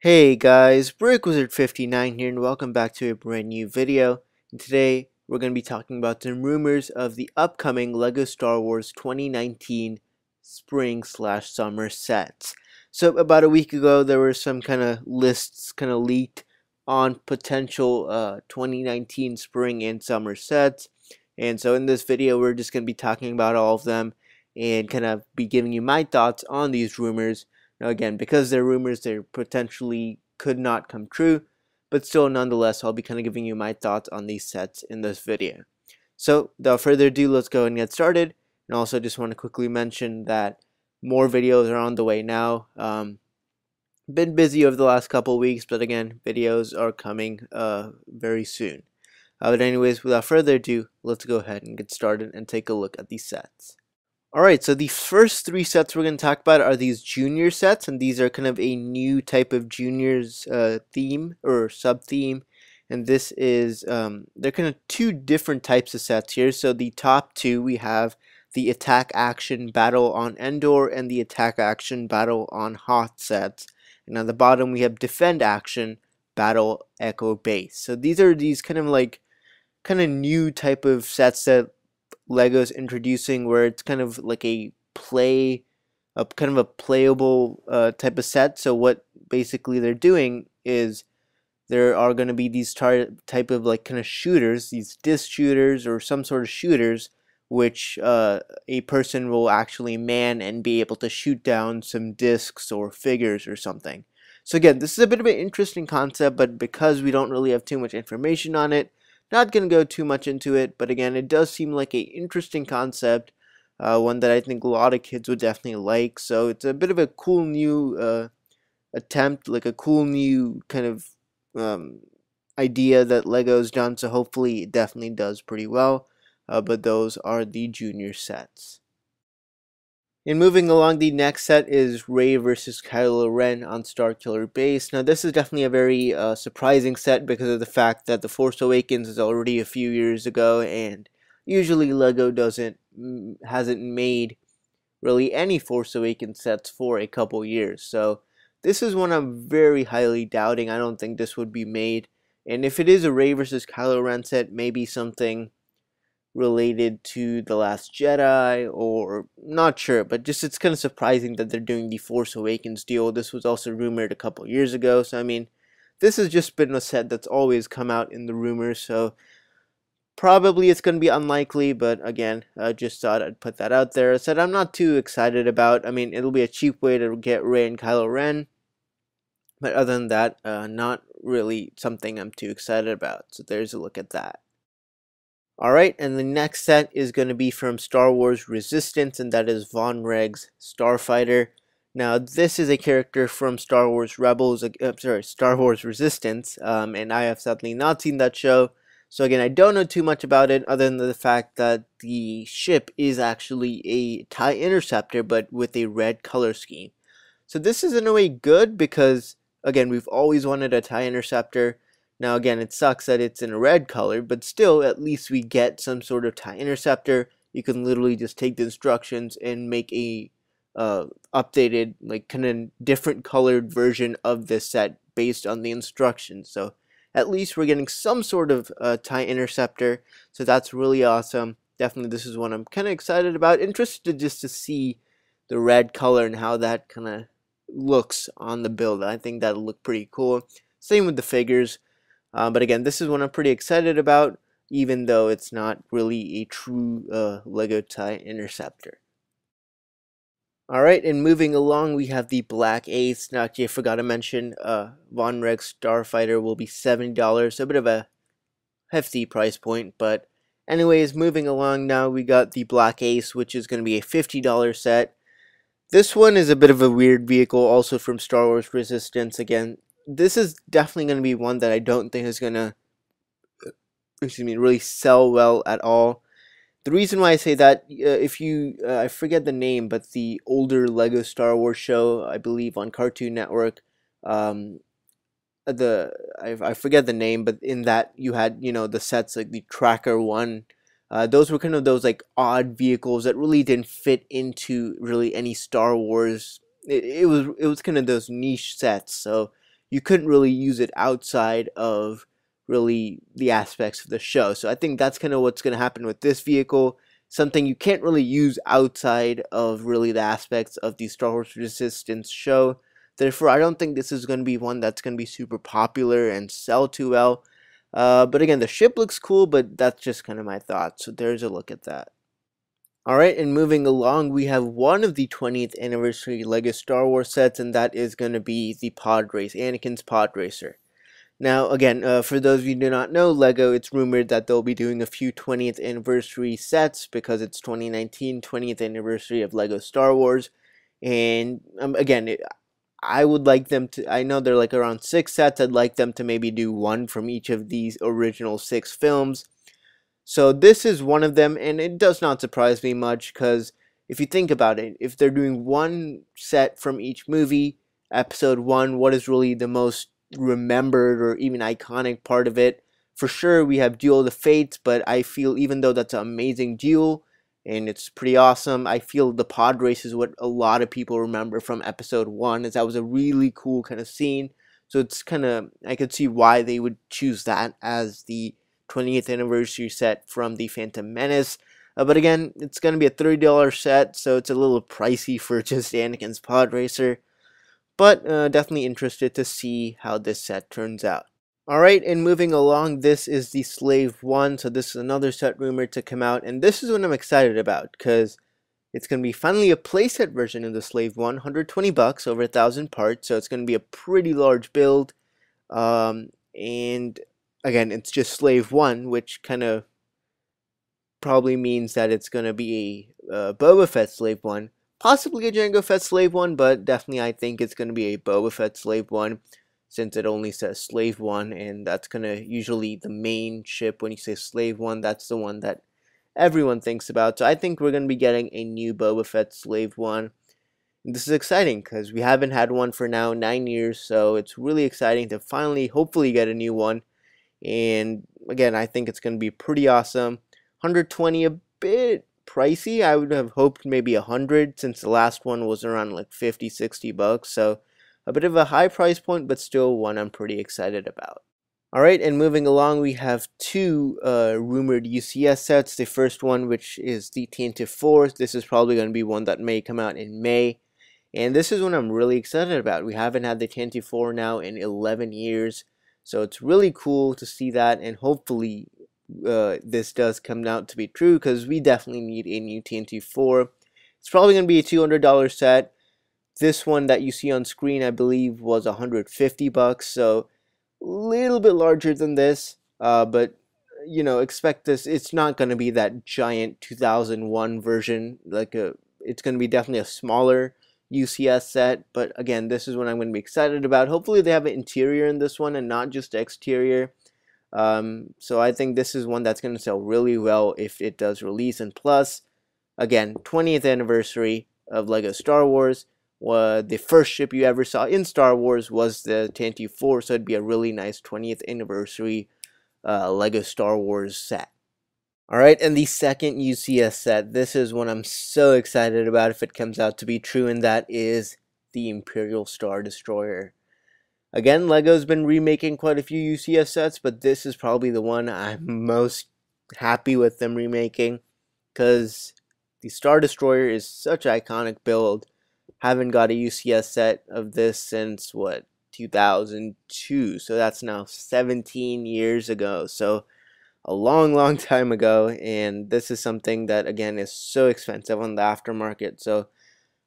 Hey guys, BrickWizard59 here and welcome back to a brand new video. And today we're going to be talking about some rumors of the upcoming LEGO Star Wars 2019 spring/summer sets. So about a week ago there were some kind of lists kind of leaked on potential 2019 spring and summer sets. And so in this video we're just going to be talking about all of them and kind of be giving you my thoughts on these rumors. Now again, because they're rumors, they potentially could not come true, but still nonetheless, I'll be kind of giving you my thoughts on these sets in this video. So without further ado, let's go and get started. And also just want to quickly mention that more videos are on the way now. Been busy over the last couple weeks, but again, videos are coming very soon. But anyways, without further ado, let's go ahead and get started and take a look at these sets. Alright, so the first three sets we're going to talk about are these junior sets, and these are kind of a new type of juniors theme or sub-theme, and this is, they're kind of two different types of sets here. So the top two, we have the Attack Action Battle on Endor and the Attack Action Battle on Hoth sets, and on the bottom we have Defend Action Battle Echo Base. So these are these kind of new type of sets that Lego's introducing, where it's kind of like a kind of a playable type of set. So what basically they're doing is there are going to be these type of like kind of shooters, these disc shooters or some sort of shooters, which a person will actually man and be able to shoot down some discs or figures or something. So again, this is a bit of an interesting concept, but because we don't really have too much information on it, not going to go too much into it, but again, it does seem like an interesting concept, one that I think a lot of kids would definitely like. So it's a bit of a cool new attempt, like a cool new kind of idea that Lego's done, so hopefully it definitely does pretty well. But those are the junior sets. And moving along, the next set is Rey versus Kylo Ren on Starkiller Base. Now this is definitely a very surprising set because of the fact that The Force Awakens is already a few years ago, and usually Lego hasn't made really any Force Awakens sets for a couple years. So this is one I'm very highly doubting. I don't think this would be made. And if it is a Rey versus Kylo Ren set, maybe something related to The Last Jedi, or not sure, but just it's kind of surprising that they're doing the Force Awakens deal. This was also rumored a couple years ago, so I mean, this has just been a set that's always come out in the rumors, so probably it's going to be unlikely, but again, I just thought I'd put that out there. I said I'm not too excited about. I mean, it'll be a cheap way to get Rey and Kylo Ren, but other than that, not really something I'm too excited about, so there's a look at that. Alright, and the next set is going to be from Star Wars Resistance, and that is Vaughns Starfighter. Now, this is a character from Star Wars Rebels, Star Wars Resistance, and I have sadly not seen that show. So again, I don't know too much about it, other than the fact that the ship is actually a TIE Interceptor, but with a red color scheme. So this is in a way good because, again, we've always wanted a TIE Interceptor. Now again, it sucks that it's in a red color, but still, at least we get some sort of TIE Interceptor. You can literally just take the instructions and make a updated, like kind of different colored version of this set based on the instructions. So at least we're getting some sort of TIE Interceptor, so that's really awesome. Definitely this is one I'm kind of excited about. Interested just to see the red color and how that kind of looks on the build. I think that'll look pretty cool. Same with the figures. But again, this is one I'm pretty excited about, even though it's not really a true Lego TIE Interceptor. Alright, and moving along, we have the Black Ace. Now, actually, I forgot to mention, Vaughns Starfighter will be $70, so a bit of a hefty price point. But anyways, moving along now, we got the Black Ace, which is going to be a $50 set. This one is a bit of a weird vehicle, also from Star Wars Resistance. Again, this is definitely going to be one that I don't think is going to, really sell well at all. The reason why I say that, if you, I forget the name, but the older Lego Star Wars show, I believe on Cartoon Network, I forget the name, but in that you had, the sets like the Tracker 1. Those were kind of those like odd vehicles that really didn't fit into really any Star Wars. It was kind of those niche sets. So you couldn't really use it outside of really the aspects of the show. So I think that's kind of what's going to happen with this vehicle. Something you can't really use outside of really the aspects of the Star Wars Resistance show. Therefore, I don't think this is going to be one that's going to be super popular and sell too well. But again, the ship looks cool, but that's just kind of my thoughts. So there's a look at that. Alright, and moving along, we have one of the 20th anniversary LEGO Star Wars sets, and that is going to be the Pod Race, Anakin's Pod Racer. Now, again, for those of you who do not know, LEGO, it's rumored that they'll be doing a few 20th anniversary sets because it's 2019, 20th anniversary of LEGO Star Wars. And again, I would like them to, I know they're like around 6 sets, I'd like them to maybe do one from each of these original 6 films. So this is one of them, and it does not surprise me much because if you think about it, if they're doing one set from each movie, episode 1, what is really the most remembered or even iconic part of it? For sure, we have Duel of the Fates, but I feel even though that's an amazing duel and it's pretty awesome, I feel the pod race is what a lot of people remember from episode 1, as that was a really cool kind of scene. So it's kind of, I could see why they would choose that as the 20th anniversary set from the Phantom Menace. But again, it's going to be a $30 set, so it's a little pricey for just Anakin's Pod Racer. But definitely interested to see how this set turns out. Alright, and moving along, this is the Slave 1, so this is another set rumored to come out, and this is what I'm excited about, because it's going to be finally a playset version of the Slave 1, 120 bucks, over 1,000 parts, so it's going to be a pretty large build, and again, it's just Slave 1, which kind of probably means that it's going to be a Boba Fett Slave 1, possibly a Jango Fett Slave 1, but definitely I think it's going to be a Boba Fett Slave 1, since it only says Slave 1, and that's going to usually the main ship. When you say Slave 1, that's the one that everyone thinks about. So I think we're going to be getting a new Boba Fett Slave 1. And this is exciting because we haven't had one for now 9 years, so it's really exciting to finally, hopefully, get a new one. And again, I think it's going to be pretty awesome. 120 a bit pricey. I would have hoped maybe 100, since the last one was around like 50, 60 bucks. So a bit of a high price point, but still one I'm pretty excited about. Alright, and moving along, we have two rumored UCS sets. The first one, which is the Tantive 4. This is probably going to be one that may come out in May. And this is one I'm really excited about. We haven't had the Tantive 4 now in 11 years. So it's really cool to see that, and hopefully this does come out to be true, because we definitely need a new Tantive 4. It's probably going to be a $200 set. This one that you see on screen, I believe, was 150 bucks, so a little bit larger than this, but you know, expect this. It's not going to be that giant 2001 version. It's going to be definitely a smaller UCS set, but again, this is what I'm going to be excited about. Hopefully they have an interior in this one and not just exterior. So I think this is one that's going to sell really well if it does release. And plus, again, 20th anniversary of LEGO Star Wars. The first ship you ever saw in Star Wars was the Tantive 4, so it'd be a really nice 20th anniversary LEGO Star Wars set. Alright, and the second UCS set, this is one I'm so excited about if it comes out to be true, and that is the Imperial Star Destroyer. Again, LEGO's been remaking quite a few UCS sets, but this is probably the one I'm most happy with them remaking, because the Star Destroyer is such an iconic build. Haven't got a UCS set of this since, what, 2002, so that's now 17 years ago, so a long time ago, and this is something that, again, is so expensive on the aftermarket, so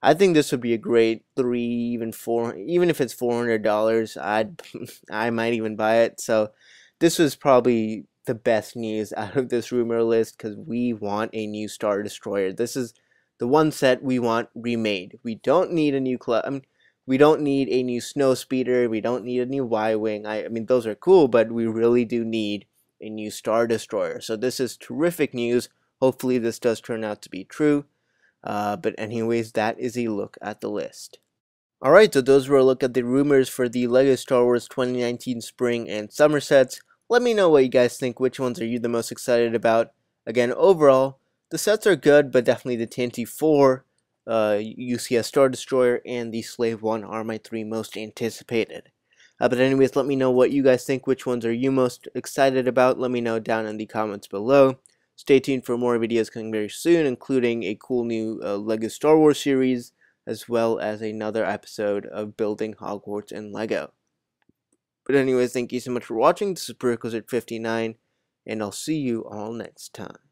I think this would be a great 3, even 4, even if it's $400, I might even buy it. So this was probably the best news out of this rumor list, because we want a new Star Destroyer. This is the one set we want remade. We don't need a new we don't need a new Snow Speeder. We don't need a new Y-Wing. I mean, those are cool, but we really do need a new Star Destroyer. So this is terrific news. Hopefully this does turn out to be true. But anyways, that is a look at the list. Alright, so those were a look at the rumors for the LEGO Star Wars 2019 Spring and Summer sets. Let me know what you guys think. Which ones are you the most excited about? Again, overall, the sets are good, but definitely the Tantive 4, UCS Star Destroyer, and the Slave 1 are my 3 most anticipated. But anyways, let me know what you guys think. Which ones are you most excited about? Let me know down in the comments below. Stay tuned for more videos coming very soon, including a cool new LEGO Star Wars series, as well as another episode of Building Hogwarts in LEGO. But anyways, thank you so much for watching. This is Prerequisite 59, and I'll see you all next time.